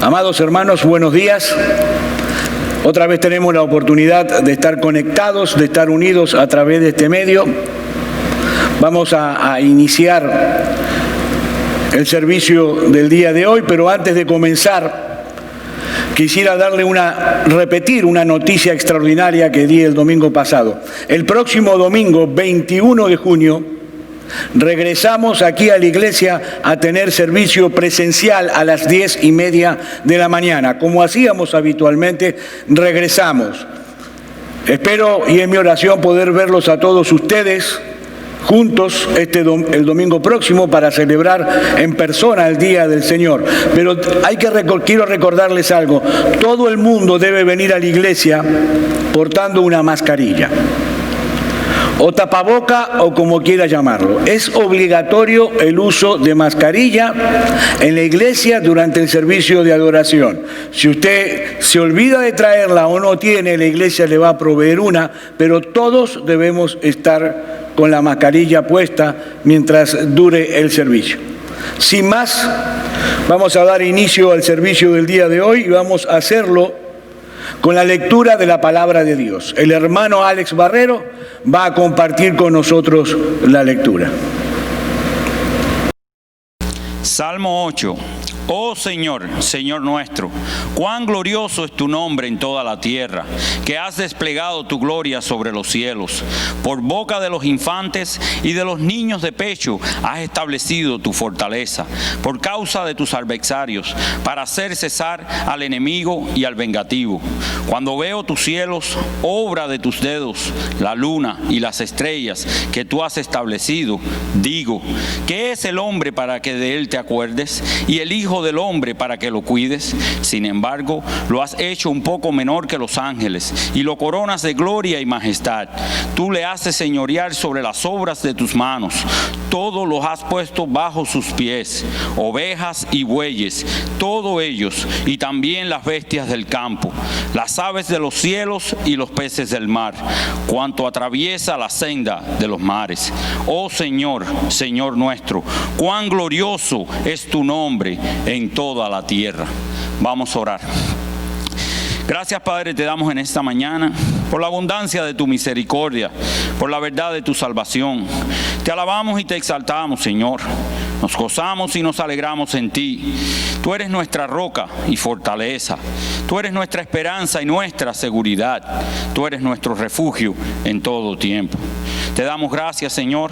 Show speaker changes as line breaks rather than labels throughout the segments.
Amados hermanos, buenos días. Otra vez tenemos la oportunidad de estar conectados, de estar unidos a través de este medio. Vamos a iniciar el servicio del día de hoy, pero antes de comenzar, quisiera repetir una noticia extraordinaria que di el domingo pasado. El próximo domingo, 21 de junio, regresamos aquí a la iglesia a tener servicio presencial a las 10:30 de la mañana. Como hacíamos habitualmente, regresamos. Espero, y es mi oración, poder verlos a todos ustedes juntos el domingo próximo para celebrar en persona el Día del Señor. Pero quiero recordarles algo. Todo el mundo debe venir a la iglesia portando una mascarilla, o tapaboca, o como quiera llamarlo. Es obligatorio el uso de mascarilla en la iglesia durante el servicio de adoración. Si usted se olvida de traerla o no tiene, la iglesia le va a proveer una, pero todos debemos estar con la mascarilla puesta mientras dure el servicio. Sin más, vamos a dar inicio al servicio del día de hoy y vamos a hacerlo con la lectura de la palabra de Dios. El hermano Alex Barrero va a compartir con nosotros la lectura.
Salmo 8. Oh Señor, Señor nuestro, cuán glorioso es tu nombre en toda la tierra, que has desplegado tu gloria sobre los cielos. Por boca de los infantes y de los niños de pecho has establecido tu fortaleza, por causa de tus adversarios, para hacer cesar al enemigo y al vengativo. Cuando veo tus cielos, obra de tus dedos, la luna y las estrellas que tú has establecido, digo, ¿qué es el hombre para que de él te acuerdes? Y el hijo del hombre para que lo cuides. Sin embargo, lo has hecho un poco menor que los ángeles y lo coronas de gloria y majestad. Tú le haces señorear sobre las obras de tus manos. Todo lo has puesto bajo sus pies, ovejas y bueyes, todos ellos, y también las bestias del campo, las aves de los cielos y los peces del mar, cuanto atraviesa la senda de los mares. Oh Señor, Señor nuestro, cuán glorioso es tu nombre en toda la tierra. Vamos a orar. Gracias, Padre, te damos en esta mañana por la abundancia de tu misericordia, por la verdad de tu salvación. Te alabamos y te exaltamos, Señor. Nos gozamos y nos alegramos en ti. Tú eres nuestra roca y fortaleza. Tú eres nuestra esperanza y nuestra seguridad. Tú eres nuestro refugio en todo tiempo. Te damos gracias, Señor,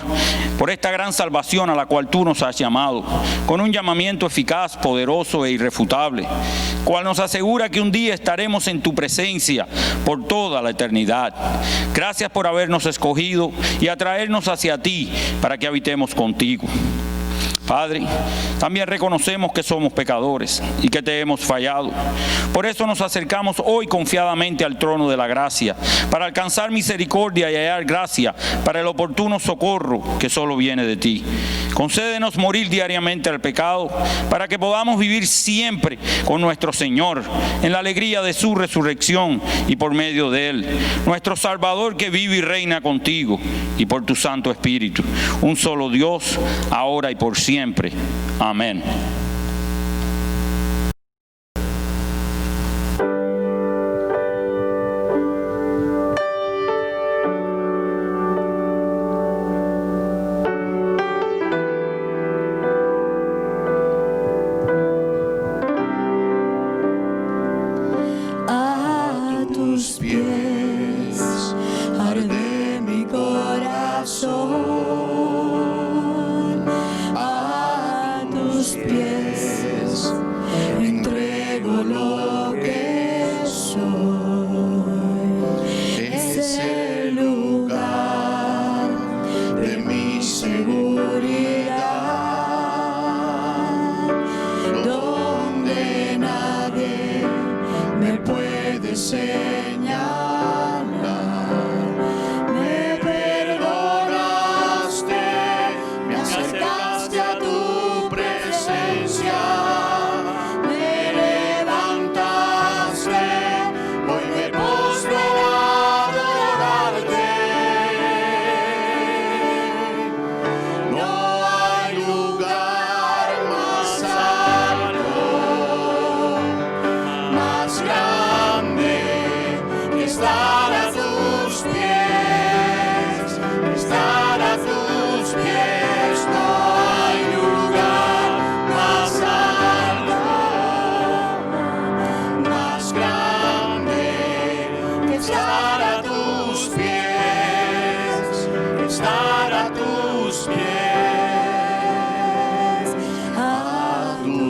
por esta gran salvación a la cual tú nos has llamado, con un llamamiento eficaz, poderoso e irrefutable, cual nos asegura que un día estaremos en tu presencia por toda la eternidad. Gracias por habernos escogido y atraernos hacia ti para que habitemos contigo. Padre, también reconocemos que somos pecadores y que te hemos fallado. Por eso nos acercamos hoy confiadamente al trono de la gracia, para alcanzar misericordia y hallar gracia para el oportuno socorro que solo viene de ti. Concédenos morir diariamente al pecado, para que podamos vivir siempre con nuestro Señor, en la alegría de su resurrección y por medio de Él, nuestro Salvador que vive y reina contigo y por tu Santo Espíritu, un solo Dios, ahora y por siempre. Amén.
A tus pies arde mi corazón. Pies entrego lo que soy. Es el lugar de mi seguridad, donde nadie me puede señalar. Me perdonaste, me acercaste a tu me levantaste, hoy me postro a adorarte. No hay lugar más alto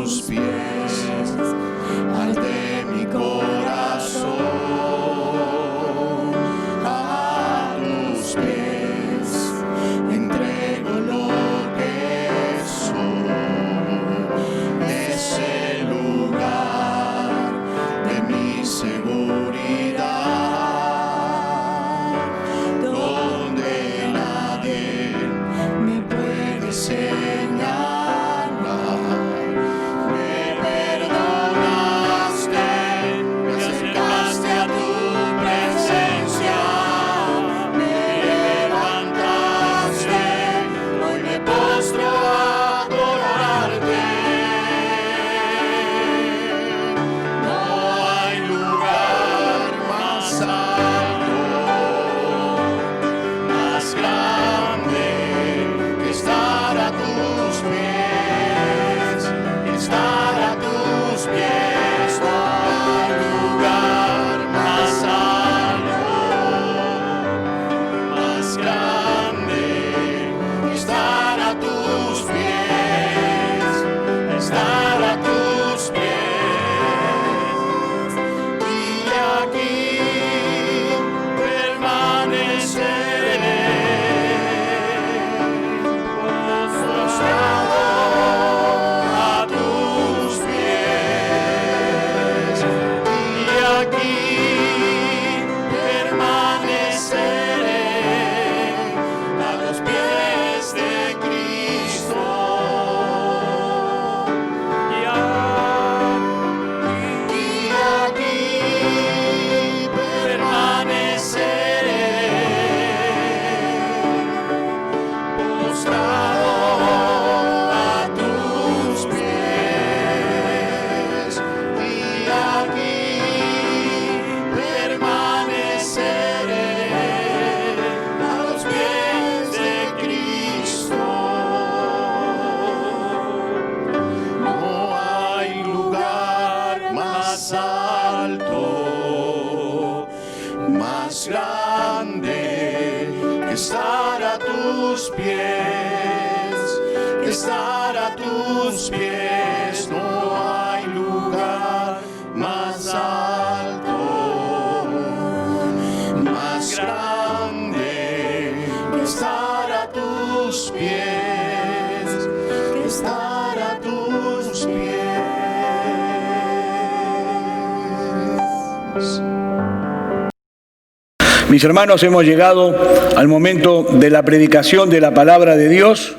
tus pies, arde mi corazón, a tus pies entrego lo que soy, es el lugar de mi seguridad, donde nadie me puede señalar. Me perdonaste, me acercaste a tu presencia, me levantaste, hoy me postro a adorarte. No hay lugar más alto, más grande que estar a tus pies, estar a tus pies. No hay lugar más alto, más grande que estar a tus pies, estar a tus pies. Y aquí permaneceré, postrado a tus pies. Y aquí permaneceré a los pies de Cristo. Y aquí permaneceré, postrado a tus pies. Y aquí permaneceré a los pies de Cristo. No hay lugar más alto, más grande que estar a tus pies, que estar a tus pies. No hay lugar más alto, más grande que estar a tus pies, que estar a tus pies.
Mis hermanos, hemos llegado al momento de la predicación de la palabra de Dios,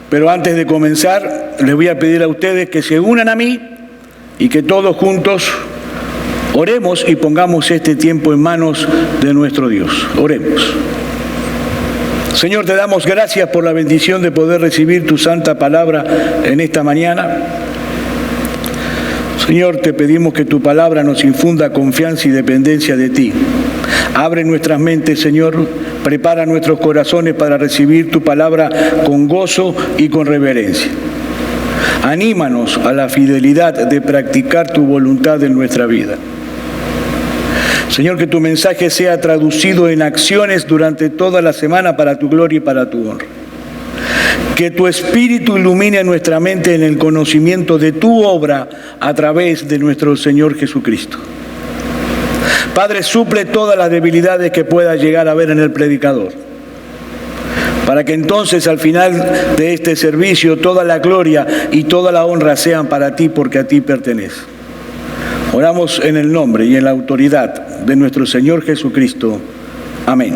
pero antes de comenzar les voy a pedir a ustedes que se unan a mí y que todos juntos oremos y pongamos este tiempo en manos de nuestro Dios. Oremos. Señor, te damos gracias por la bendición de poder recibir tu santa palabra en esta mañana. Señor, te pedimos que tu palabra nos infunda confianza y dependencia de ti. Abre nuestras mentes, Señor, prepara nuestros corazones para recibir tu palabra con gozo y con reverencia. Anímanos a la fidelidad de practicar tu voluntad en nuestra vida. Señor, que tu mensaje sea traducido en acciones durante toda la semana para tu gloria y para tu honra. Que tu Espíritu ilumine nuestra mente en el conocimiento de tu obra a través de nuestro Señor Jesucristo. Padre, suple todas las debilidades que pueda llegar a ver en el predicador, para que entonces al final de este servicio toda la gloria y toda la honra sean para ti, porque a ti pertenece. Oramos en el nombre y en la autoridad de nuestro Señor Jesucristo. Amén.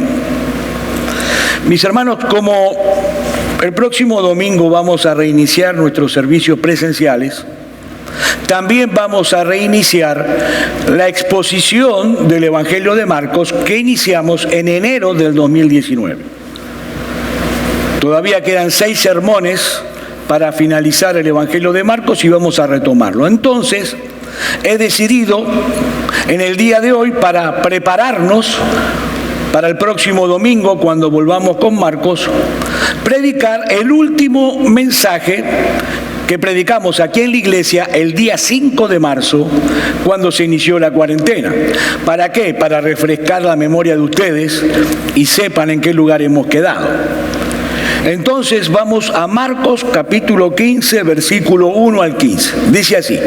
Mis hermanos, como el próximo domingo vamos a reiniciar nuestros servicios presenciales, también vamos a reiniciar la exposición del Evangelio de Marcos que iniciamos en enero del 2019. Todavía quedan 6 sermones para finalizar el Evangelio de Marcos y vamos a retomarlo. Entonces, he decidido en el día de hoy, para prepararnos para el próximo domingo, cuando volvamos con Marcos, predicar el último mensaje que predicamos aquí en la iglesia el día 5 de marzo, cuando se inició la cuarentena. ¿Para qué? Para refrescar la memoria de ustedes y sepan en qué lugar hemos quedado. Entonces vamos a Marcos capítulo 15, versículo 1 al 15. Dice así: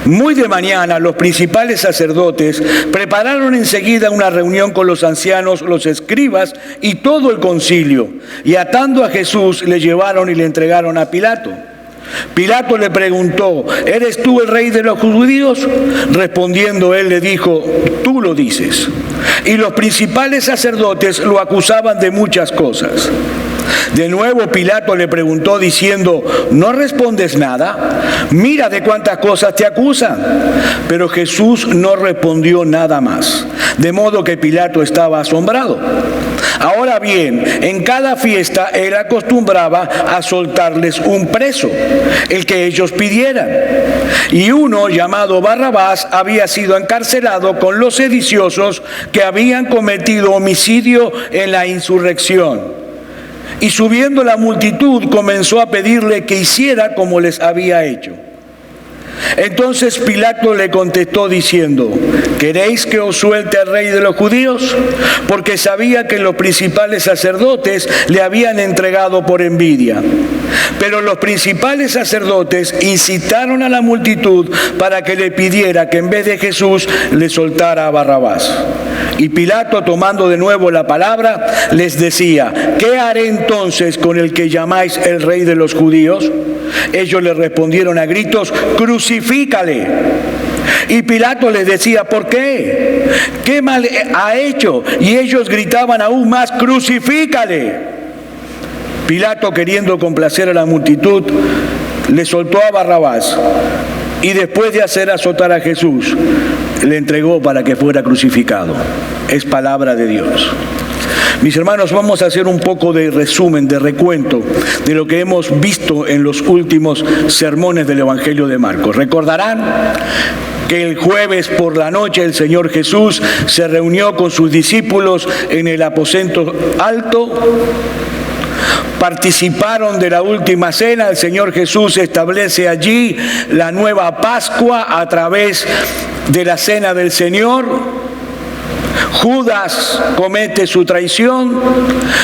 muy de mañana los principales sacerdotes prepararon enseguida una reunión con los ancianos, los escribas y todo el concilio, y atando a Jesús le llevaron y le entregaron a Pilato. Pilato le preguntó: ¿eres tú el rey de los judíos? Respondiendo él le dijo: tú lo dices. Y los principales sacerdotes lo acusaban de muchas cosas. De nuevo Pilato le preguntó diciendo: ¿no respondes nada? Mira de cuántas cosas te acusan. Pero Jesús no respondió nada más, de modo que Pilato estaba asombrado. Ahora bien, en cada fiesta él acostumbraba a soltarles un preso, el que ellos pidieran. Y uno llamado Barrabás había sido encarcelado con los sediciosos que habían cometido homicidio en la insurrección. Y subiendo la multitud comenzó a pedirle que hiciera como les había hecho. Entonces Pilato le contestó diciendo: ¿queréis que os suelte al rey de los judíos? Porque sabía que los principales sacerdotes le habían entregado por envidia. Pero los principales sacerdotes incitaron a la multitud para que le pidiera que en vez de Jesús le soltara a Barrabás. Y Pilato, tomando de nuevo la palabra, les decía: ¿qué haré entonces con el que llamáis el rey de los judíos? Ellos le respondieron a gritos: crucifícale. Y Pilato les decía: ¿por qué? ¿Qué mal ha hecho? Y ellos gritaban aún más: crucifícale. Pilato, queriendo complacer a la multitud, le soltó a Barrabás, y después de hacer azotar a Jesús, le entregó para que fuera crucificado. Es palabra de Dios. Mis hermanos, vamos a hacer un poco de resumen, de recuento de lo que hemos visto en los últimos sermones del Evangelio de Marcos. Recordarán que el jueves por la noche el Señor Jesús se reunió con sus discípulos en el aposento alto. Participaron de la última cena. El Señor Jesús establece allí la nueva Pascua a través de la cena del Señor. Judas comete su traición,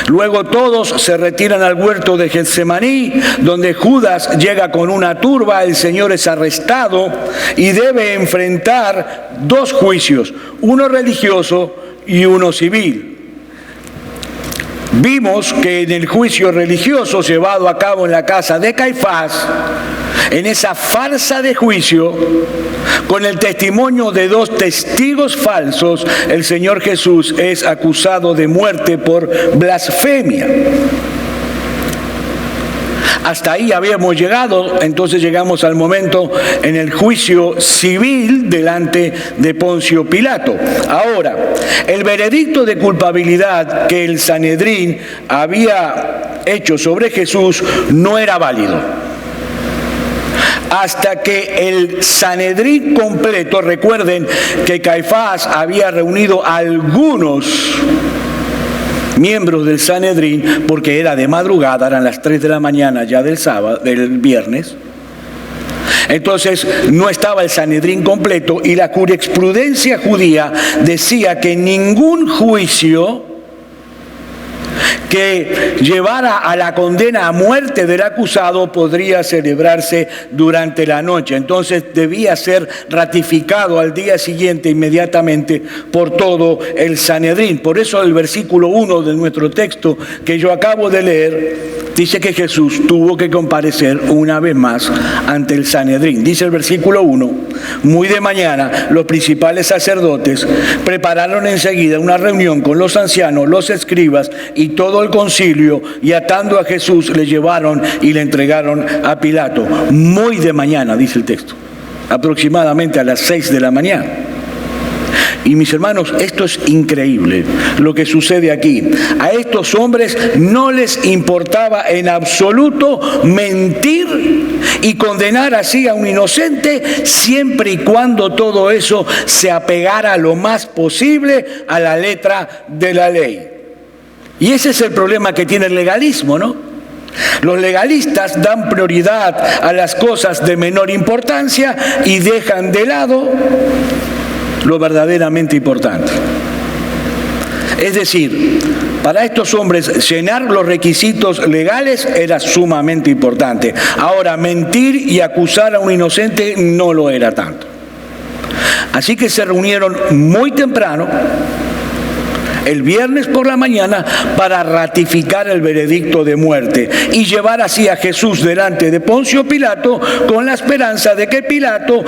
luego todos se retiran al huerto de Getsemaní, donde Judas llega con una turba. El Señor es arrestado y debe enfrentar dos juicios, uno religioso y uno civil. Vimos que en el juicio religioso llevado a cabo en la casa de Caifás, en esa farsa de juicio, con el testimonio de dos testigos falsos, el Señor Jesús es acusado de muerte por blasfemia. Hasta ahí habíamos llegado. Entonces llegamos al momento en el juicio civil delante de Poncio Pilato. Ahora, el veredicto de culpabilidad que el Sanedrín había hecho sobre Jesús no era válido. Hasta que el Sanedrín completo, recuerden que Caifás había reunido a algunos miembros del Sanedrín, porque era de madrugada, eran las 3 de la mañana ya del sábado, del viernes. Entonces no estaba el Sanedrín completo, y la jurisprudencia judía decía que ningún juicio que llevara a la condena a muerte del acusado podría celebrarse durante la noche. Entonces debía ser ratificado al día siguiente inmediatamente por todo el Sanedrín. Por eso el versículo 1 de nuestro texto que yo acabo de leer dice que Jesús tuvo que comparecer una vez más ante el Sanedrín. Dice el versículo 1: muy de mañana los principales sacerdotes prepararon enseguida una reunión con los ancianos, los escribas y todo el concilio, y atando a Jesús le llevaron y le entregaron a Pilato. Muy de mañana, dice el texto, aproximadamente a las 6 de la mañana. Y mis hermanos, esto es increíble lo que sucede aquí. A estos hombres no les importaba en absoluto mentir y condenar así a un inocente, siempre y cuando todo eso se apegara lo más posible a la letra de la ley. Y ese es el problema que tiene el legalismo, ¿no? Los legalistas dan prioridad a las cosas de menor importancia y dejan de lado lo verdaderamente importante. Es decir, Para estos hombres, llenar los requisitos legales era sumamente importante. Ahora, mentir y acusar a un inocente no lo era tanto. Así que se reunieron muy temprano, el viernes por la mañana, para ratificar el veredicto de muerte y llevar así a Jesús delante de Poncio Pilato con la esperanza de que Pilato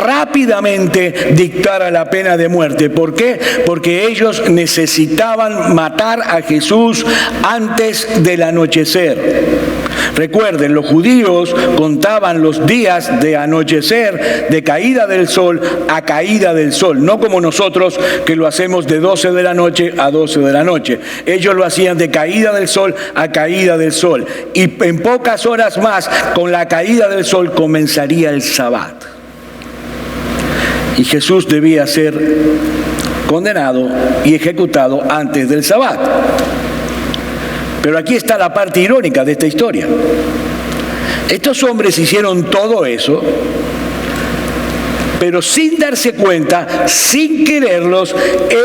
rápidamente dictara la pena de muerte. ¿Por qué? Porque ellos necesitaban matar a Jesús antes del anochecer. Recuerden, los judíos contaban los días de anochecer, de caída del sol a caída del sol, no como nosotros que lo hacemos de 12 de la noche a 12 de la noche. Ellos lo hacían de caída del sol a caída del sol. Y en pocas horas más, con la caída del sol, comenzaría el Sabbat. Y Jesús debía ser condenado y ejecutado antes del Sabbat. Pero aquí está la parte irónica de esta historia. Estos hombres hicieron todo eso, pero sin darse cuenta, sin quererlos,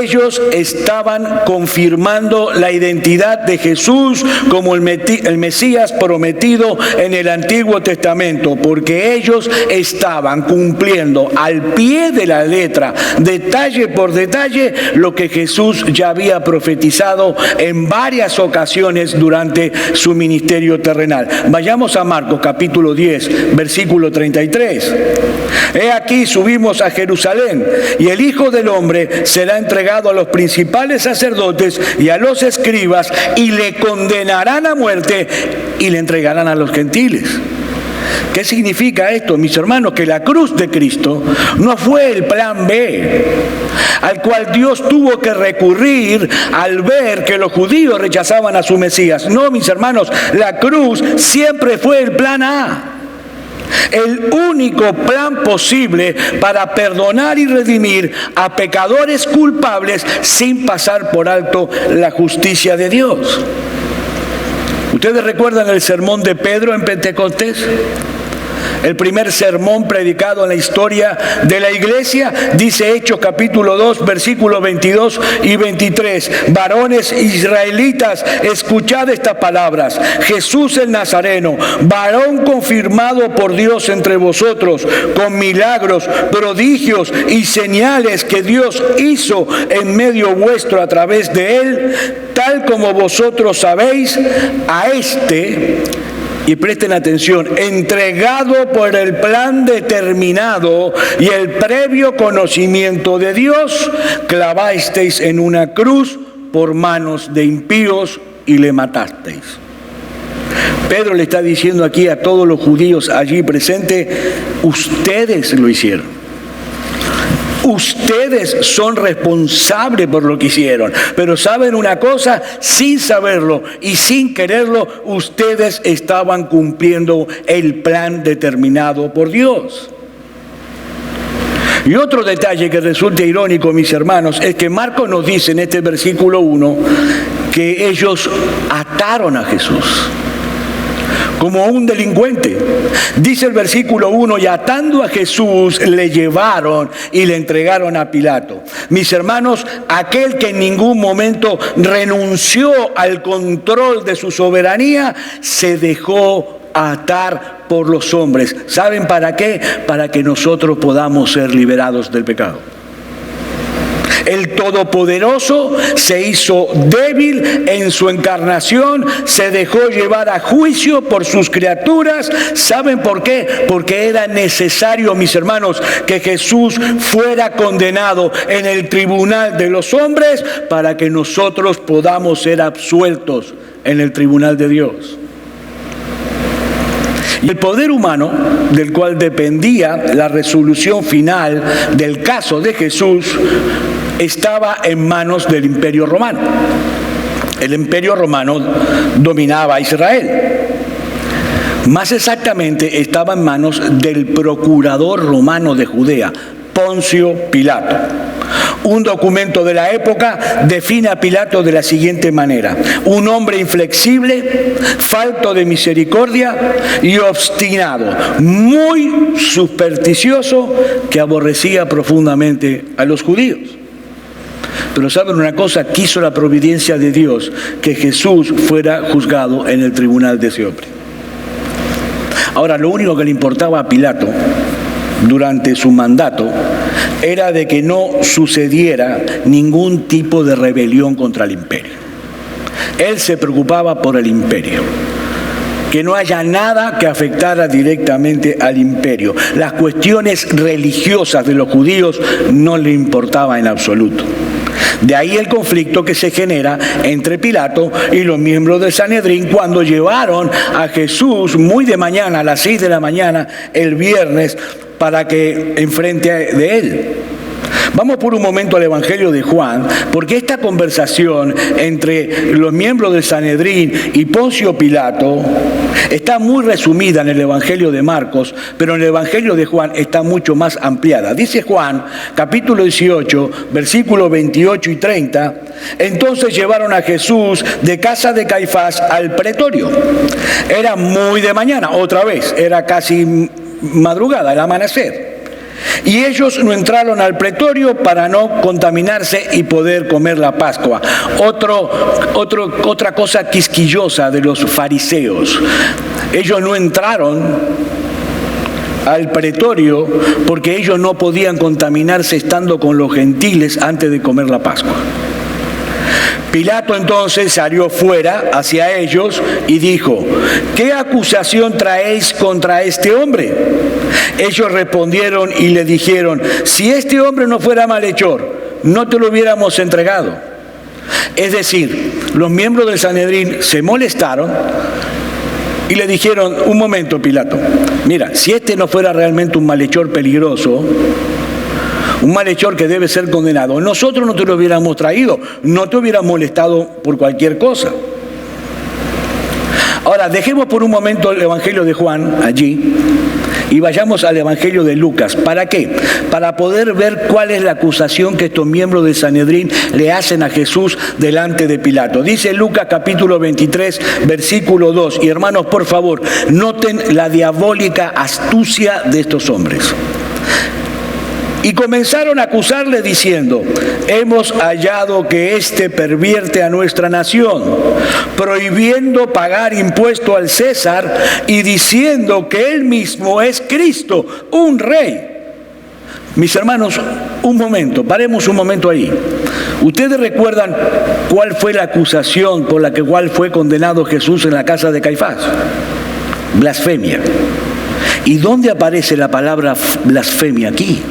ellos estaban confirmando la identidad de Jesús como el Mesías prometido en el Antiguo Testamento, porque ellos estaban cumpliendo al pie de la letra, detalle por detalle, lo que Jesús ya había profetizado en varias ocasiones durante su ministerio terrenal. Vayamos a Marcos capítulo 10, versículo 33. He aquí subimos a Jerusalén, y el Hijo del Hombre será entregado a los principales sacerdotes y a los escribas, y le condenarán a muerte y le entregarán a los gentiles. ¿Qué significa esto, mis hermanos? Que la cruz de Cristo no fue el plan B, al cual Dios tuvo que recurrir al ver que los judíos rechazaban a su Mesías. No, mis hermanos, la cruz siempre fue el plan A. El único plan posible para perdonar y redimir a pecadores culpables sin pasar por alto la justicia de Dios. ¿Ustedes recuerdan el sermón de Pedro en Pentecostés? El primer sermón predicado en la historia de la iglesia, dice Hechos capítulo 2, versículos 22 y 23. Varones israelitas, escuchad estas palabras. Jesús el Nazareno, varón confirmado por Dios entre vosotros, con milagros, prodigios y señales que Dios hizo en medio vuestro a través de él, tal como vosotros sabéis, a este... Y presten atención, entregado por el plan determinado y el previo conocimiento de Dios, clavasteis en una cruz por manos de impíos y le matasteis. Pedro le está diciendo aquí a todos los judíos allí presentes, ustedes lo hicieron. Ustedes son responsables por lo que hicieron. Pero ¿saben una cosa? Sin saberlo y sin quererlo, ustedes estaban cumpliendo el plan determinado por Dios. Y otro detalle que resulta irónico, mis hermanos, es que Marcos nos dice en este versículo 1 que ellos ataron a Jesús como un delincuente. Dice el versículo 1, y atando a Jesús le llevaron y le entregaron a Pilato. Mis hermanos, aquel que en ningún momento renunció al control de su soberanía, se dejó atar por los hombres. ¿Saben para qué? Para que nosotros podamos ser liberados del pecado. El Todopoderoso se hizo débil en su encarnación, se dejó llevar a juicio por sus criaturas. ¿Saben por qué? Porque era necesario, mis hermanos, que Jesús fuera condenado en el tribunal de los hombres para que nosotros podamos ser absueltos en el tribunal de Dios. Y el poder humano, del cual dependía la resolución final del caso de Jesús, estaba en manos del Imperio Romano. El Imperio Romano dominaba a Israel. Más exactamente, estaba en manos del procurador romano de Judea, Poncio Pilato. Un documento de la época define a Pilato de la siguiente manera: un hombre inflexible, falto de misericordia y obstinado, muy supersticioso, que aborrecía profundamente a los judíos. Pero ¿saben una cosa? Quiso la providencia de Dios que Jesús fuera juzgado en el tribunal de ese hombre. Ahora, lo único que le importaba a Pilato durante su mandato era de que no sucediera ningún tipo de rebelión contra el imperio. Él se preocupaba por el imperio, que no haya nada que afectara directamente al imperio. Las cuestiones religiosas de los judíos no le importaban en absoluto. De ahí el conflicto que se genera entre Pilato y los miembros del Sanedrín cuando llevaron a Jesús muy de mañana, a las 6 de la mañana, el viernes, para que enfrente de él. Vamos por un momento al Evangelio de Juan, porque esta conversación entre los miembros del Sanedrín y Poncio Pilato está muy resumida en el Evangelio de Marcos, pero en el Evangelio de Juan está mucho más ampliada. Dice Juan, capítulo 18, versículos 28 y 30, entonces llevaron a Jesús de casa de Caifás al pretorio. Era muy de mañana, otra vez, era casi madrugada, el amanecer. Y ellos no entraron al pretorio para no contaminarse y poder comer la Pascua. Otra cosa quisquillosa de los fariseos. Ellos no entraron al pretorio porque ellos no podían contaminarse estando con los gentiles antes de comer la Pascua. Pilato entonces salió fuera hacia ellos y dijo, ¿qué acusación traéis contra este hombre? Ellos respondieron y le dijeron, si este hombre no fuera malhechor, no te lo hubiéramos entregado. Es decir, los miembros del Sanedrín se molestaron y le dijeron, un momento Pilato, mira, si este no fuera realmente un malhechor peligroso, un malhechor que debe ser condenado, nosotros no te lo hubiéramos traído, no te hubieras molestado por cualquier cosa. Ahora, dejemos por un momento el Evangelio de Juan allí y vayamos al Evangelio de Lucas. ¿Para qué? Para poder ver cuál es la acusación que estos miembros del Sanedrín le hacen a Jesús delante de Pilato. Dice Lucas capítulo 23, versículo 2. Y hermanos, por favor, noten la diabólica astucia de estos hombres. Y comenzaron a acusarle diciendo, hemos hallado que éste pervierte a nuestra nación, prohibiendo pagar impuesto al César y diciendo que él mismo es Cristo, un rey. Mis hermanos, un momento, paremos un momento ahí. ¿Ustedes recuerdan cuál fue la acusación por la cual fue condenado Jesús en la casa de Caifás? Blasfemia. ¿Y dónde aparece la palabra blasfemia aquí?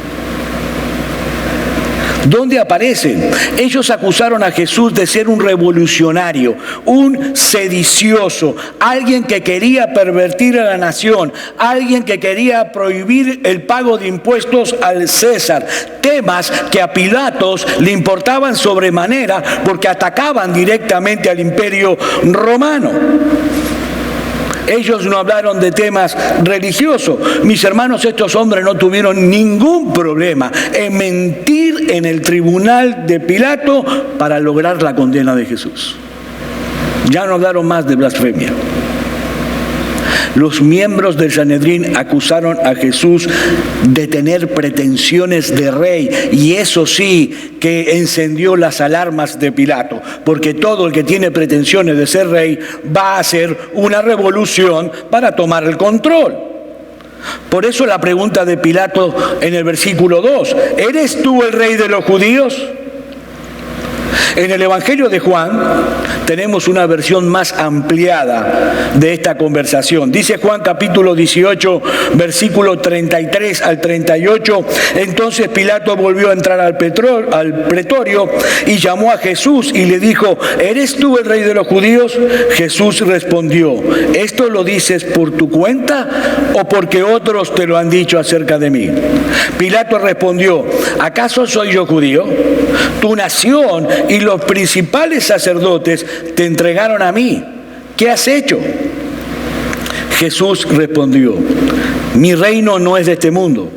¿Dónde aparecen? Ellos acusaron a Jesús de ser un revolucionario, un sedicioso, alguien que quería pervertir a la nación, alguien que quería prohibir el pago de impuestos al César, temas que a Pilatos le importaban sobremanera porque atacaban directamente al imperio romano. Ellos no hablaron de temas religiosos. Mis hermanos, estos hombres no tuvieron ningún problema en mentir en el tribunal de Pilato para lograr la condena de Jesús. Ya no hablaron más de blasfemia. Los miembros del Sanedrín acusaron a Jesús de tener pretensiones de rey, y eso sí que encendió las alarmas de Pilato, porque todo el que tiene pretensiones de ser rey va a hacer una revolución para tomar el control. Por eso la pregunta de Pilato en el versículo 2, ¿eres tú el rey de los judíos? En el Evangelio de Juan tenemos una versión más ampliada de esta conversación. Dice Juan capítulo 18, versículo 33 al 38, entonces Pilato volvió a entrar al pretorio y llamó a Jesús y le dijo, ¿eres tú el rey de los judíos? Jesús respondió, ¿esto lo dices por tu cuenta o porque otros te lo han dicho acerca de mí? Pilato respondió, ¿acaso soy yo judío? Tu nación y los principales sacerdotes te entregaron a mí. ¿Qué has hecho? Jesús respondió, mi reino no es de este mundo.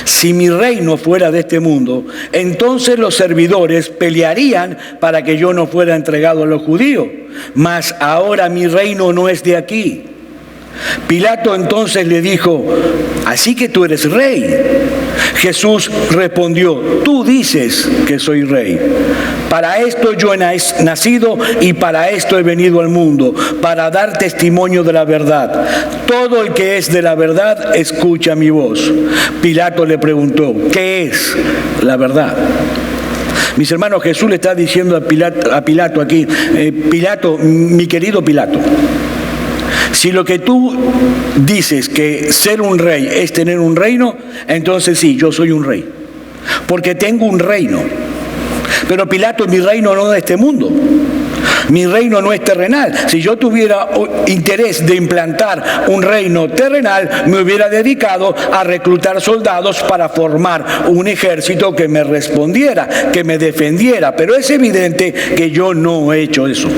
Si mi reino fuera de este mundo, entonces los servidores pelearían para que yo no fuera entregado a los judíos. Mas ahora mi reino no es de aquí. Pilato entonces le dijo: ¿así que tú eres rey? Jesús respondió: tú dices que soy rey. Para esto yo he nacido y para esto he venido al mundo, para dar testimonio de la verdad. Todo el que es de la verdad escucha mi voz. Pilato le preguntó: ¿qué es la verdad? Mis hermanos, Jesús le está diciendo a Pilato aquí: Pilato, mi querido Pilato, si lo que tú dices que ser un rey es tener un reino, entonces sí, yo soy un rey, porque tengo un reino. Pero Pilato, mi reino no es de este mundo. Mi reino no es terrenal. Si yo tuviera interés de implantar un reino terrenal, me hubiera dedicado a reclutar soldados para formar un ejército que me respondiera, que me defendiera. Pero es evidente que yo no he hecho eso.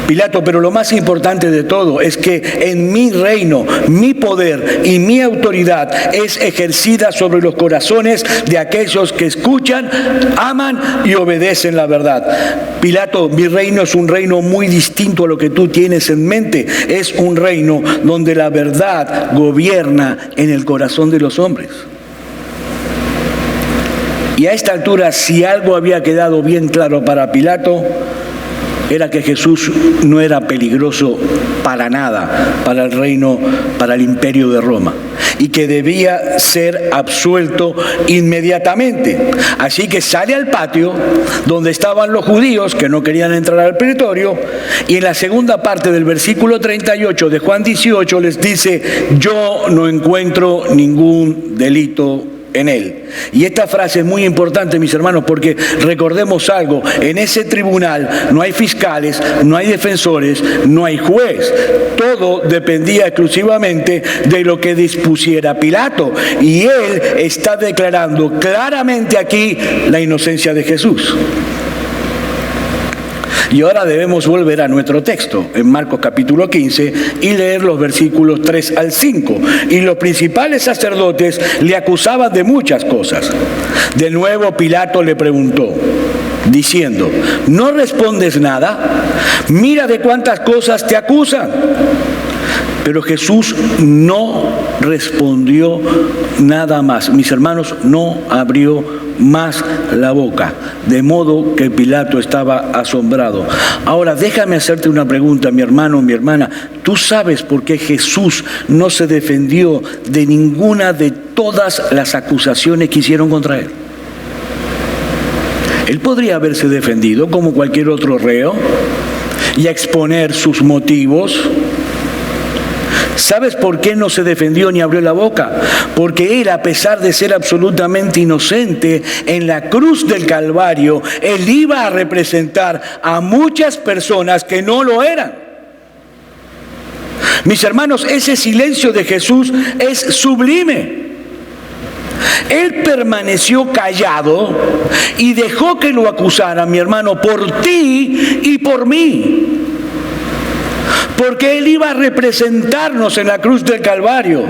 Pilato, pero lo más importante de todo es que en mi reino, mi poder y mi autoridad es ejercida sobre los corazones de aquellos que escuchan, aman y obedecen la verdad. Pilato, mi reino es un reino muy distinto a lo que tú tienes en mente. Es un reino donde la verdad gobierna en el corazón de los hombres. Y a esta altura, si algo había quedado bien claro para Pilato, era que Jesús no era peligroso para nada, para el reino, para el imperio de Roma, y que debía ser absuelto inmediatamente. Así que sale al patio donde estaban los judíos que no querían entrar al pretorio, y en la segunda parte del versículo 38 de Juan 18 les dice: yo no encuentro ningún delito en él. Y esta frase es muy importante, mis hermanos, porque recordemos algo: en ese tribunal no hay fiscales, no hay defensores, no hay juez. Todo dependía exclusivamente de lo que dispusiera Pilato, y él está declarando claramente aquí la inocencia de Jesús. Y ahora debemos volver a nuestro texto, en Marcos capítulo 15, y leer los versículos 3 al 5. Y los principales sacerdotes le acusaban de muchas cosas. De nuevo Pilato le preguntó, diciendo: ¿no respondes nada? Mira de cuántas cosas te acusan. Pero Jesús no respondió nada más. Mis hermanos, no abrió más la boca, de modo que Pilato estaba asombrado. Ahora, déjame hacerte una pregunta, mi hermano, mi hermana. ¿Tú sabes por qué Jesús no se defendió de ninguna de todas las acusaciones que hicieron contra él? Él podría haberse defendido como cualquier otro reo y exponer sus motivos. ¿Sabes por qué no se defendió ni abrió la boca? Porque él, a pesar de ser absolutamente inocente, en la cruz del Calvario, él iba a representar a muchas personas que no lo eran. Mis hermanos, ese silencio de Jesús es sublime. Él permaneció callado y dejó que lo acusaran, mi hermano, por ti y por mí. Porque Él iba a representarnos en la cruz del Calvario.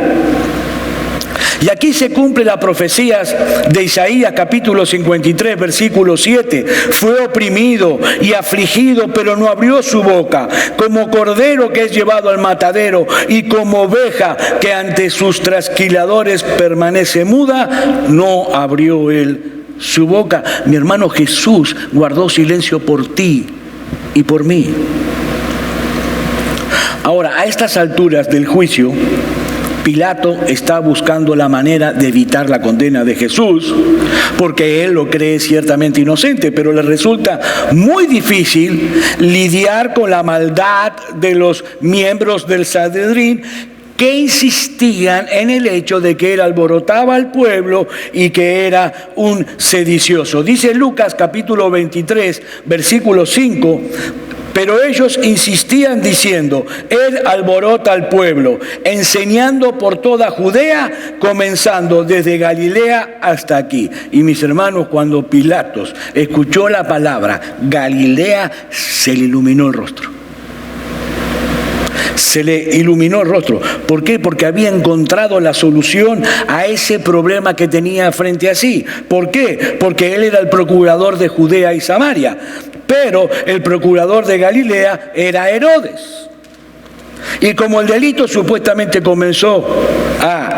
Y aquí se cumple la profecía de Isaías capítulo 53, versículo 7. Fue oprimido y afligido, pero no abrió su boca. Como cordero que es llevado al matadero, y como oveja que ante sus trasquiladores permanece muda, no abrió Él su boca. Mi hermano, Jesús guardó silencio por ti y por mí. Ahora, a estas alturas del juicio, Pilato está buscando la manera de evitar la condena de Jesús, porque él lo cree ciertamente inocente, pero le resulta muy difícil lidiar con la maldad de los miembros del Sanedrín, que insistían en el hecho de que él alborotaba al pueblo y que era un sedicioso. Dice Lucas capítulo 23, versículo 5, pero ellos insistían diciendo: él alborota al pueblo, enseñando por toda Judea, comenzando desde Galilea hasta aquí. Y mis hermanos, cuando Pilatos escuchó la palabra Galilea, se le iluminó el rostro. Se le iluminó el rostro. ¿Por qué? Porque había encontrado la solución a ese problema que tenía frente a sí. ¿Por qué? Porque él era el procurador de Judea y Samaria, pero el procurador de Galilea era Herodes. Y como el delito supuestamente comenzó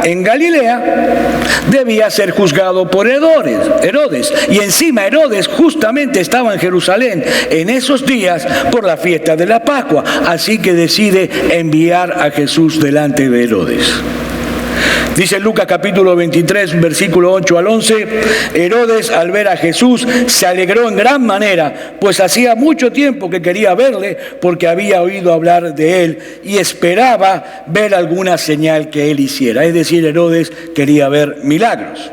en Galilea, debía ser juzgado por Herodes. Y encima Herodes justamente estaba en Jerusalén en esos días por la fiesta de la Pascua. Así que decide enviar a Jesús delante de Herodes. Dice Lucas capítulo 23, versículo 8 al 11, Herodes al ver a Jesús se alegró en gran manera, pues hacía mucho tiempo que quería verle porque había oído hablar de él y esperaba ver alguna señal que él hiciera. Es decir, Herodes quería ver milagros.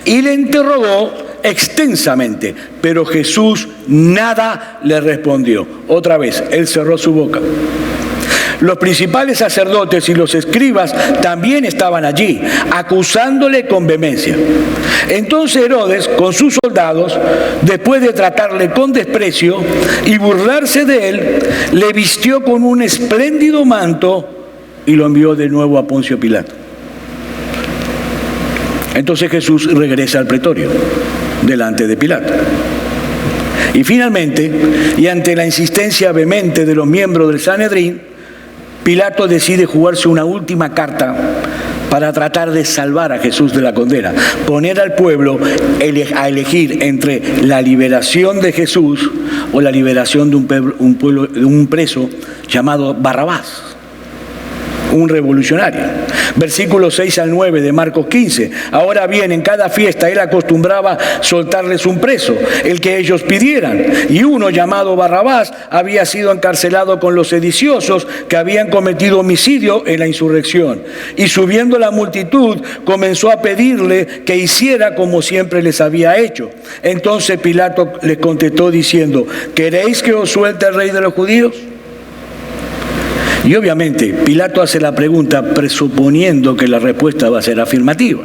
Y le interrogó extensamente, pero Jesús nada le respondió. Otra vez, él cerró su boca. Los principales sacerdotes y los escribas también estaban allí, acusándole con vehemencia. Entonces Herodes, con sus soldados, después de tratarle con desprecio y burlarse de él, le vistió con un espléndido manto y lo envió de nuevo a Poncio Pilato. Entonces Jesús regresa al pretorio, delante de Pilato. Y finalmente, y ante la insistencia vehemente de los miembros del Sanedrín, Pilato decide jugarse una última carta para tratar de salvar a Jesús de la condena, poner al pueblo a elegir entre la liberación de Jesús o la liberación de un preso llamado Barrabás, un revolucionario. Versículos 6 al 9 de Marcos 15. Ahora bien, en cada fiesta él acostumbraba soltarles un preso, el que ellos pidieran. Y uno llamado Barrabás había sido encarcelado con los sediciosos que habían cometido homicidio en la insurrección. Y subiendo la multitud, comenzó a pedirle que hiciera como siempre les había hecho. Entonces Pilato les contestó diciendo: ¿queréis que os suelte el rey de los judíos? Y obviamente Pilato hace la pregunta presuponiendo que la respuesta va a ser afirmativa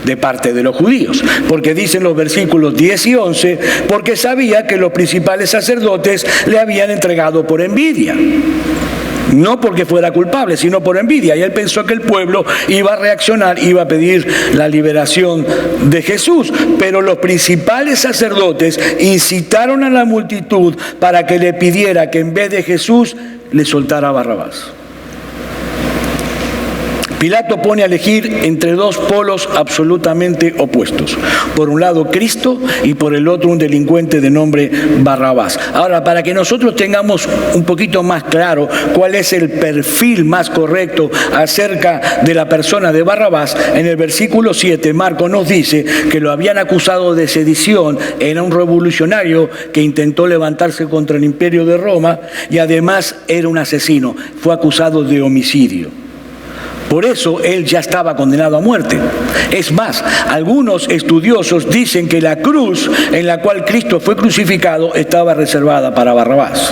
de parte de los judíos, porque dicen los versículos 10 y 11, porque sabía que los principales sacerdotes le habían entregado por envidia. No porque fuera culpable, sino por envidia. Y él pensó que el pueblo iba a reaccionar, iba a pedir la liberación de Jesús. Pero los principales sacerdotes incitaron a la multitud para que le pidiera que en vez de Jesús le soltara a Barrabás. Pilato pone a elegir entre dos polos absolutamente opuestos. Por un lado Cristo y por el otro un delincuente de nombre Barrabás. Ahora, para que nosotros tengamos un poquito más claro cuál es el perfil más correcto acerca de la persona de Barrabás, en el versículo 7 Marcos nos dice que lo habían acusado de sedición, era un revolucionario que intentó levantarse contra el imperio de Roma y además era un asesino, fue acusado de homicidio. Por eso él ya estaba condenado a muerte. Es más, algunos estudiosos dicen que la cruz en la cual Cristo fue crucificado estaba reservada para Barrabás.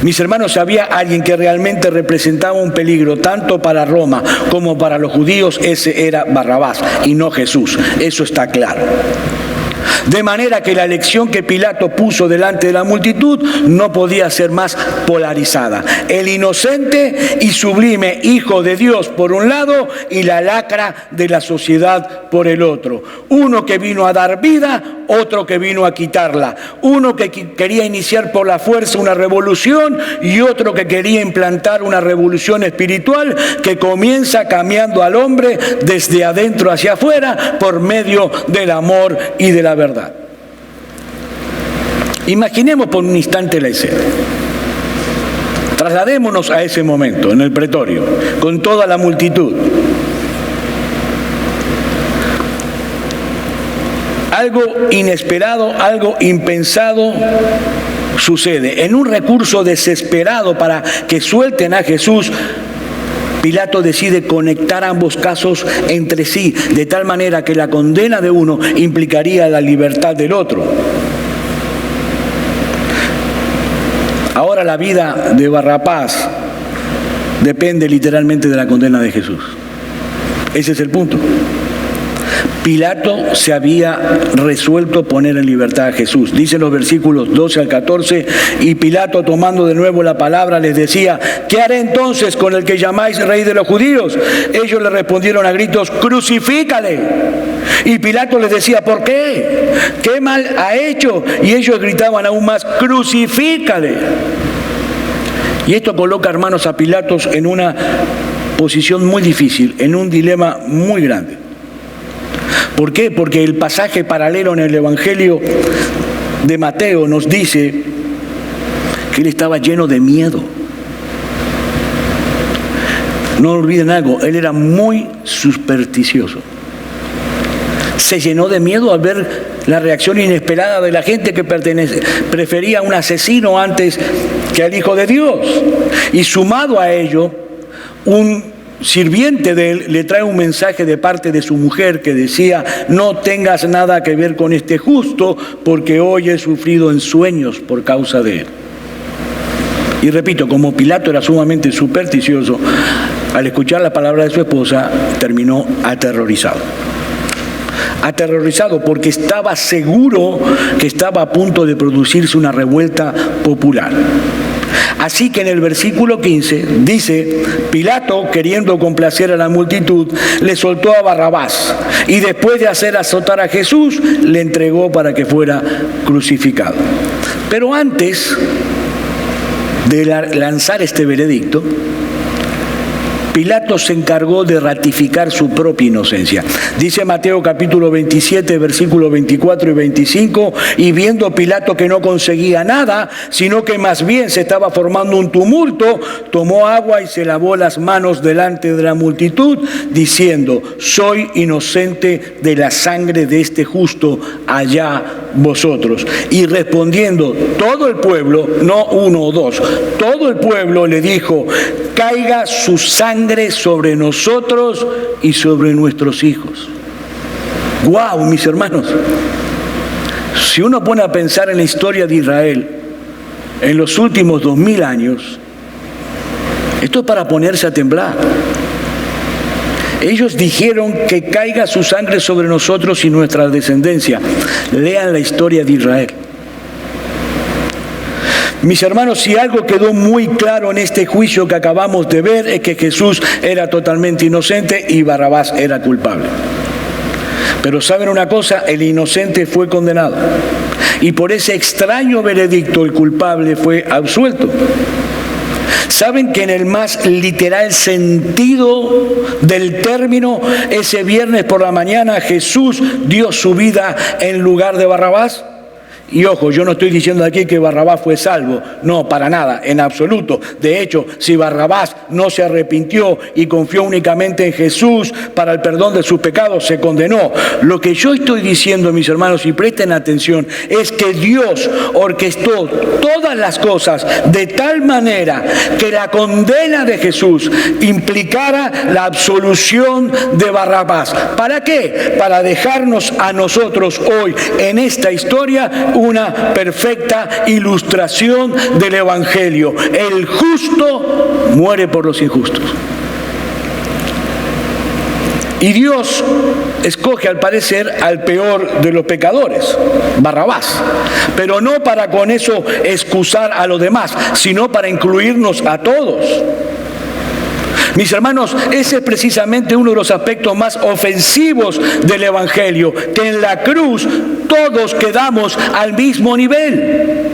Mis hermanos, había alguien que realmente representaba un peligro tanto para Roma como para los judíos. Ese era Barrabás y no Jesús. Eso está claro. De manera que la elección que Pilato puso delante de la multitud no podía ser más polarizada. El inocente y sublime Hijo de Dios por un lado y la lacra de la sociedad por el otro. Uno que vino a dar vida, otro que vino a quitarla. Uno que quería iniciar por la fuerza una revolución y otro que quería implantar una revolución espiritual que comienza cambiando al hombre desde adentro hacia afuera por medio del amor y de la verdad. Imaginemos por un instante la escena. Trasladémonos a ese momento en el pretorio, con toda la multitud. Algo inesperado, algo impensado sucede. En un recurso desesperado para que suelten a Jesús, Pilato decide conectar ambos casos entre sí, de tal manera que la condena de uno implicaría la libertad del otro. Ahora la vida de Barrabás depende literalmente de la condena de Jesús. Ese es el punto. Pilato se había resuelto poner en libertad a Jesús. Dicen los versículos 12 al 14, y Pilato, tomando de nuevo la palabra, les decía: ¿qué haré entonces con el que llamáis rey de los judíos? Ellos le respondieron a gritos: crucifícale. Y Pilato les decía: ¿por qué? ¿Qué mal ha hecho? Y ellos gritaban aún más: crucifícale. Y esto coloca, hermanos, a Pilatos en una posición muy difícil, en un dilema muy grande. ¿Por qué? Porque el pasaje paralelo en el Evangelio de Mateo nos dice que él estaba lleno de miedo. No olviden algo, él era muy supersticioso. Se llenó de miedo al ver la reacción inesperada de la gente que prefería a un asesino antes que al Hijo de Dios. Y sumado a ello, un sirviente de él le trae un mensaje de parte de su mujer que decía: no tengas nada que ver con este justo, porque hoy he sufrido en sueños por causa de él. Y repito, como Pilato era sumamente supersticioso, al escuchar la palabra de su esposa, terminó aterrorizado. Aterrorizado porque estaba seguro que estaba a punto de producirse una revuelta popular. Así que en el versículo 15 dice: Pilato, queriendo complacer a la multitud, le soltó a Barrabás y después de hacer azotar a Jesús, le entregó para que fuera crucificado. Pero antes de lanzar este veredicto, Pilato se encargó de ratificar su propia inocencia. Dice Mateo capítulo 27, versículos 24 y 25, y viendo Pilato que no conseguía nada, sino que más bien se estaba formando un tumulto, tomó agua y se lavó las manos delante de la multitud, diciendo: soy inocente de la sangre de este justo, allá vosotros. Y respondiendo todo el pueblo, no uno o dos, todo el pueblo le dijo: caiga su sangre sobre nosotros y sobre nuestros hijos. ¡Guau, mis hermanos! Si uno pone a pensar en la historia de Israel en los últimos 2000 años, esto es para ponerse a temblar. Ellos dijeron: que caiga su sangre sobre nosotros y nuestra descendencia. Lean la historia de Israel. Mis hermanos, si algo quedó muy claro en este juicio que acabamos de ver, es que Jesús era totalmente inocente y Barrabás era culpable. Pero ¿saben una cosa? El inocente fue condenado. Y por ese extraño veredicto, el culpable fue absuelto. ¿Saben que en el más literal sentido del término, ese viernes por la mañana Jesús dio su vida en lugar de Barrabás? Y ojo, yo no estoy diciendo aquí que Barrabás fue salvo, no, para nada, en absoluto. De hecho, si Barrabás no se arrepintió y confió únicamente en Jesús para el perdón de sus pecados, se condenó. Lo que yo estoy diciendo, mis hermanos, y presten atención, es que Dios orquestó todas las cosas de tal manera que la condena de Jesús implicara la absolución de Barrabás. ¿Para qué? Para dejarnos a nosotros hoy en esta historia una perfecta ilustración del Evangelio. El justo muere por los injustos. Y Dios escoge, al parecer, al peor de los pecadores, Barrabás. Pero no para con eso excusar a los demás, sino para incluirnos a todos. Mis hermanos, ese es precisamente uno de los aspectos más ofensivos del Evangelio, que en la cruz todos quedamos al mismo nivel.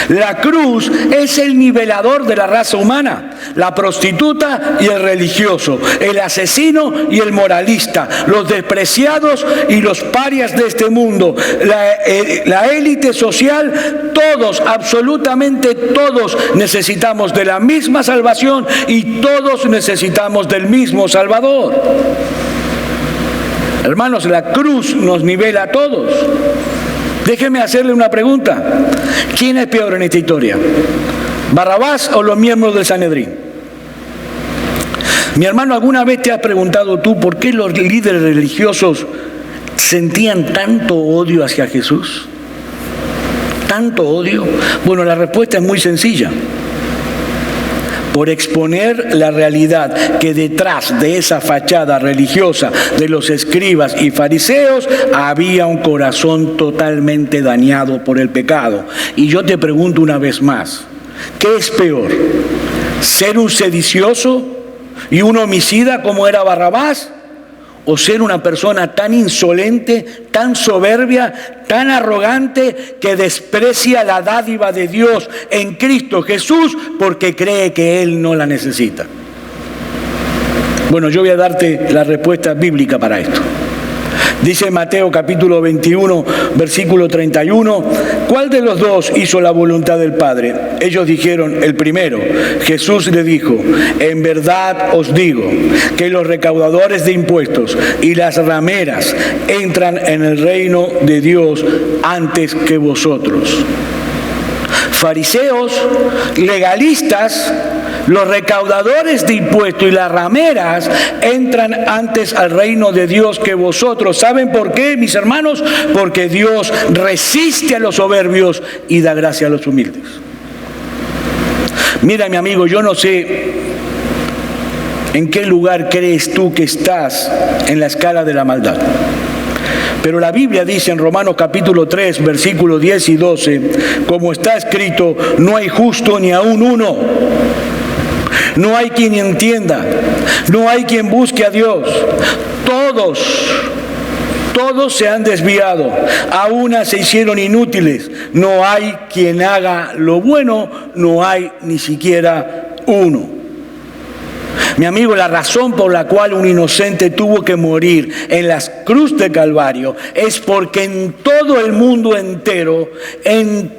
La cruz es el nivelador de la raza humana, la prostituta y el religioso, el asesino y el moralista, los despreciados y los parias de este mundo, la élite social. Todos, absolutamente todos, necesitamos de la misma salvación y todos necesitamos del mismo Salvador. Hermanos, la cruz nos nivela a todos. Déjeme hacerle una pregunta. ¿Quién es peor en esta historia? ¿Barrabás o los miembros del Sanedrín? Mi hermano, ¿alguna vez te has preguntado tú por qué los líderes religiosos sentían tanto odio hacia Jesús? ¿Tanto odio? Bueno, la respuesta es muy sencilla. Por exponer la realidad que detrás de esa fachada religiosa de los escribas y fariseos había un corazón totalmente dañado por el pecado. Y yo te pregunto una vez más, ¿qué es peor? ¿Ser un sedicioso y un homicida como era Barrabás? o ser una persona tan insolente, tan soberbia, tan arrogante que desprecia la dádiva de Dios en Cristo Jesús porque cree que Él no la necesita? Bueno, yo voy a darte la respuesta bíblica para esto. Dice Mateo capítulo 21, versículo 31, ¿cuál de los dos hizo la voluntad del Padre? Ellos dijeron, el primero. Jesús le dijo, en verdad os digo que los recaudadores de impuestos y las rameras entran en el reino de Dios antes que vosotros. Fariseos, legalistas, los recaudadores de impuestos y las rameras entran antes al reino de Dios que vosotros. ¿Saben por qué, mis hermanos? Porque Dios resiste a los soberbios y da gracia a los humildes. Mira, mi amigo, yo no sé en qué lugar crees tú que estás en la escala de la maldad. Pero la Biblia dice en Romanos capítulo 3, versículos 10 y 12, como está escrito, no hay justo ni aún uno. No hay quien entienda, no hay quien busque a Dios. Todos se han desviado, a una se hicieron inútiles. No hay quien haga lo bueno, no hay ni siquiera uno. Mi amigo, la razón por la cual un inocente tuvo que morir en la cruz de Calvario es porque en todo el mundo entero, en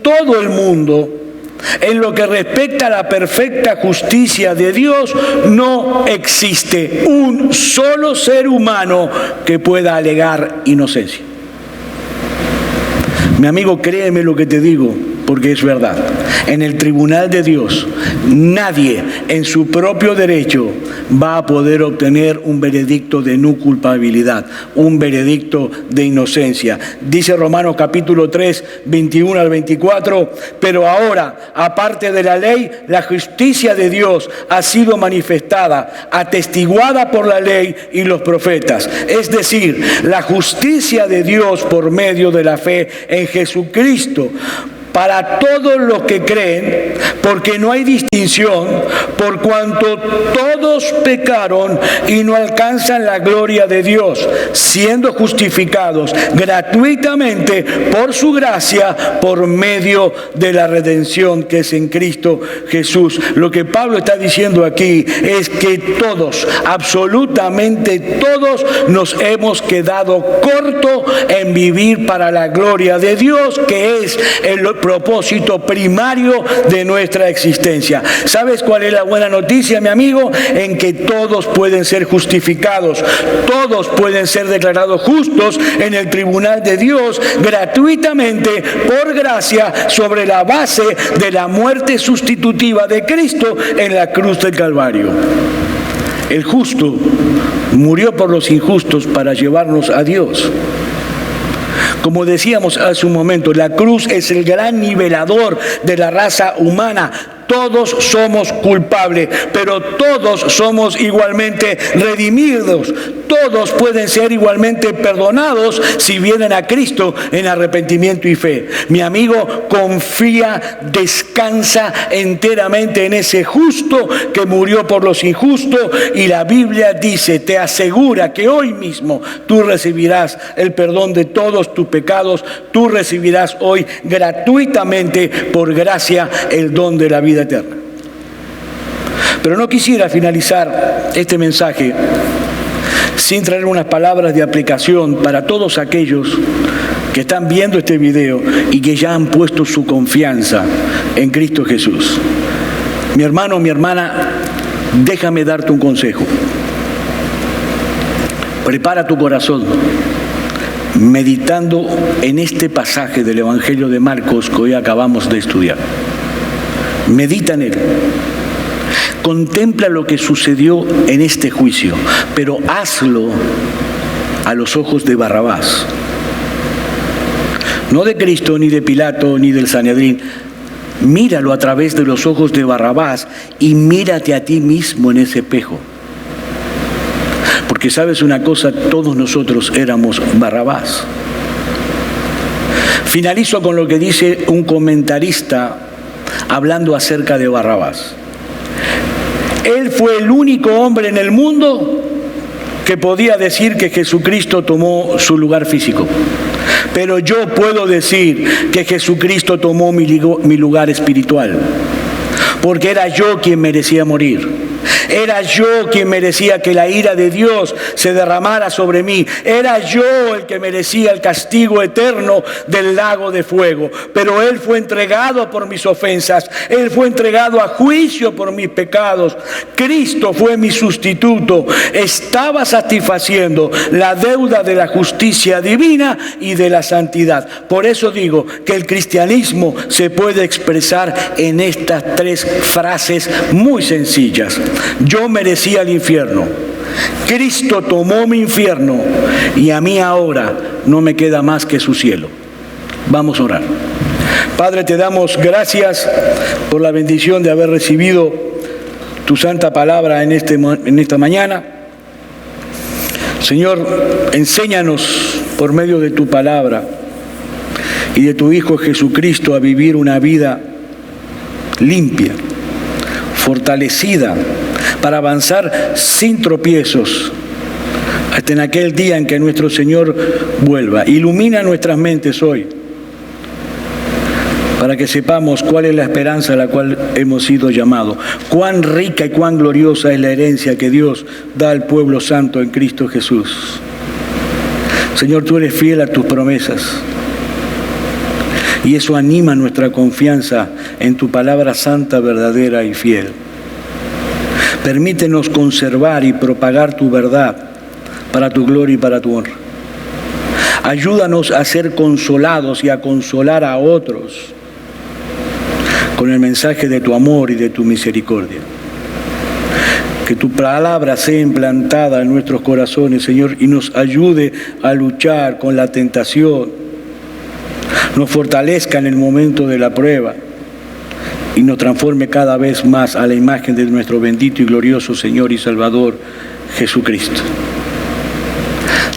lo que respecta a la perfecta justicia de Dios, no existe un solo ser humano que pueda alegar inocencia. Mi amigo, créeme lo que te digo, porque es verdad. En el tribunal de Dios, nadie en su propio derecho va a poder obtener un veredicto de no culpabilidad, un veredicto de inocencia. Dice Romanos capítulo 3, 21 al 24, pero ahora, aparte de la ley, la justicia de Dios ha sido manifestada, atestiguada por la ley y los profetas. Es decir, la justicia de Dios por medio de la fe en Jesucristo, para todos los que creen, porque no hay distinción, por cuanto todos pecaron y no alcanzan la gloria de Dios, siendo justificados gratuitamente por su gracia, por medio de la redención que es en Cristo Jesús. Lo que Pablo está diciendo aquí es que todos, absolutamente todos, nos hemos quedado cortos en vivir para la gloria de Dios, que es el propósito primario de nuestra existencia. ¿Sabes cuál es la buena noticia, mi amigo? En que todos pueden ser justificados, todos pueden ser declarados justos en el tribunal de Dios gratuitamente, por gracia, sobre la base de la muerte sustitutiva de Cristo en la cruz del Calvario. El justo murió por los injustos para llevarnos a Dios. Como decíamos hace un momento, la cruz es el gran nivelador de la raza humana. Todos somos culpables, pero todos somos igualmente redimidos. Todos pueden ser igualmente perdonados si vienen a Cristo en arrepentimiento y fe. Mi amigo, confía, descansa enteramente en ese justo que murió por los injustos, y la Biblia dice, te asegura que hoy mismo tú recibirás el perdón de todos tus pecados. Tú recibirás hoy gratuitamente, por gracia, el don de la vida eterna. Pero no quisiera finalizar este mensaje sin traer unas palabras de aplicación para todos aquellos que están viendo este video y que ya han puesto su confianza en Cristo Jesús. Mi hermano, mi hermana, déjame darte un consejo. Prepara tu corazón meditando en este pasaje del Evangelio de Marcos que hoy acabamos de estudiar. Medita en él. Contempla lo que sucedió en este juicio, pero hazlo a los ojos de Barrabás. No de Cristo, ni de Pilato, ni del Sanedrín. Míralo a través de los ojos de Barrabás y mírate a ti mismo en ese espejo. Porque sabes una cosa, todos nosotros éramos Barrabás. Finalizo con lo que dice un comentarista hablando acerca de Barrabás. Él fue el único hombre en el mundo que podía decir que Jesucristo tomó su lugar físico. Pero yo puedo decir que Jesucristo tomó mi lugar espiritual, porque era yo quien merecía morir. Era yo quien merecía que la ira de Dios se derramara sobre mí. Era yo el que merecía el castigo eterno del lago de fuego. Pero Él fue entregado por mis ofensas. Él fue entregado a juicio por mis pecados. Cristo fue mi sustituto. Estaba satisfaciendo la deuda de la justicia divina y de la santidad. Por eso digo que el cristianismo se puede expresar en estas tres frases muy sencillas. Yo merecía el infierno. Cristo tomó mi infierno y a mí ahora no me queda más que su cielo. Vamos a orar. Padre, te damos gracias por la bendición de haber recibido tu santa palabra en esta mañana. Señor, enséñanos por medio de tu palabra y de tu Hijo Jesucristo a vivir una vida limpia, fortalecida, para avanzar sin tropiezos hasta en aquel día en que nuestro Señor vuelva. Ilumina nuestras mentes hoy para que sepamos cuál es la esperanza a la cual hemos sido llamados, cuán rica y cuán gloriosa es la herencia que Dios da al pueblo santo en Cristo Jesús. Señor, tú eres fiel a tus promesas y eso anima nuestra confianza en tu palabra santa, verdadera y fiel. Permítenos conservar y propagar tu verdad para tu gloria y para tu honra. Ayúdanos a ser consolados y a consolar a otros con el mensaje de tu amor y de tu misericordia. Que tu palabra sea implantada en nuestros corazones, Señor, y nos ayude a luchar con la tentación, nos fortalezca en el momento de la prueba y nos transforme cada vez más a la imagen de nuestro bendito y glorioso Señor y Salvador Jesucristo.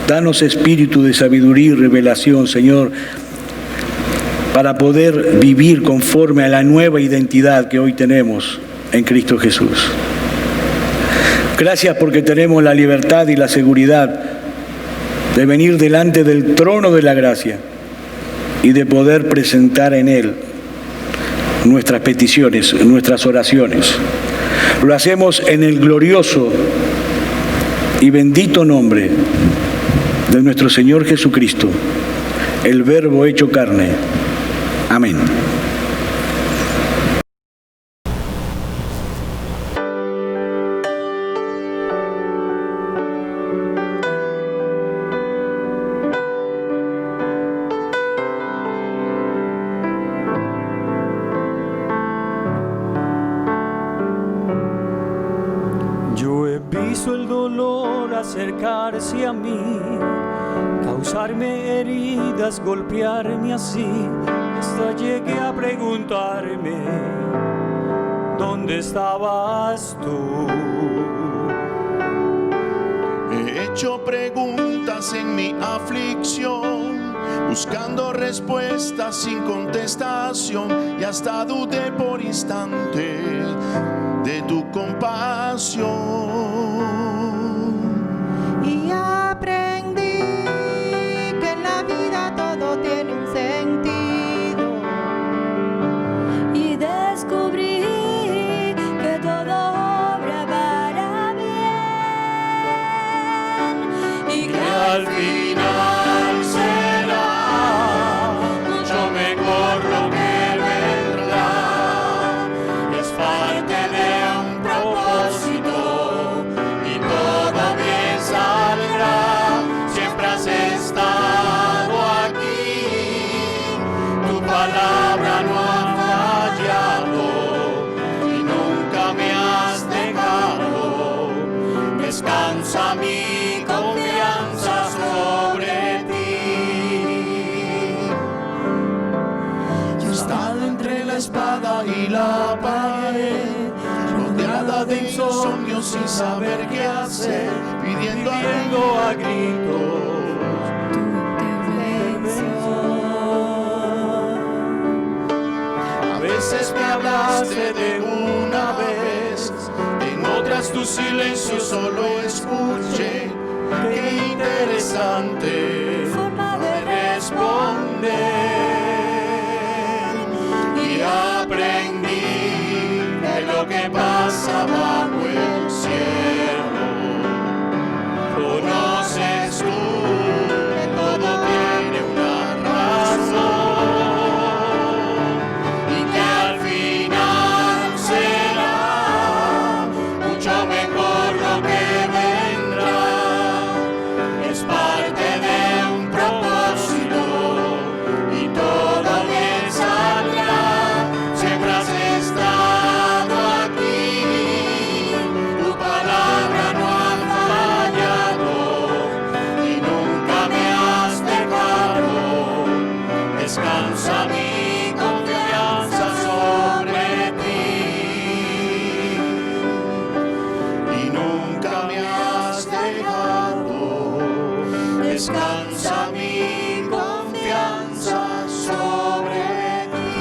Danos espíritu de sabiduría y revelación, Señor, para poder vivir conforme a la nueva identidad que hoy tenemos en Cristo Jesús. Gracias porque tenemos la libertad y la seguridad de venir delante del trono de la gracia y de poder presentar en Él nuestras peticiones, nuestras oraciones. Lo hacemos en el glorioso y bendito nombre de nuestro Señor Jesucristo, el Verbo hecho carne. Amén.
El dolor acercarse a mí, causarme heridas, golpearme así, hasta llegué a preguntarme, ¿dónde estabas tú?
He hecho preguntas en mi aflicción, buscando respuestas sin contestación, y hasta dudé por instante de tu compasión.
Y aprendí que en la vida todo tiene un sentido.
Y descubrí que todo obra para bien. Y que
Al final será mucho mejor lo que vendrá. Es parte de un propósito y todo bien saldrá. Siempre has estado aquí, tu palabra no ha fallado y nunca me has dejado. Descansa mi confianza sobre ti.
Yo he estado entre la espada y la pared, rodeada de insomnio sin saber qué hacer, pidiendo
a gritos
A veces me hablaste de una vez, en otras tu silencio solo escuché. interesante
forma de
responder y aprendí de lo que pasa bajo el cielo. Conoces tú que todo tiene una razón y que al final será mucho mejor lo que vendrá. Es parte de un propósito y todo bien saldrá. Siempre has estado aquí, tu palabra no ha fallado y nunca me has dejado. Descansa mi confianza sobre ti y nunca me has dejado. Descansa mi confianza sobre ti.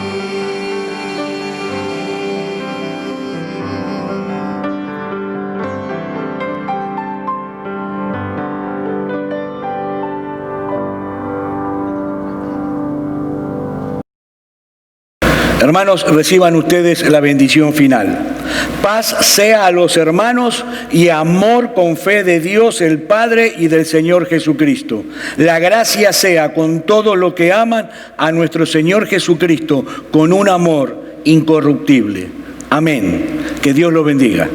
Hermanos, reciban ustedes la bendición final. Paz sea a los hermanos y amor con fe de Dios el Padre y del Señor Jesucristo. La gracia sea con todos los que aman a nuestro Señor Jesucristo con un amor incorruptible. Amén. Que Dios los bendiga.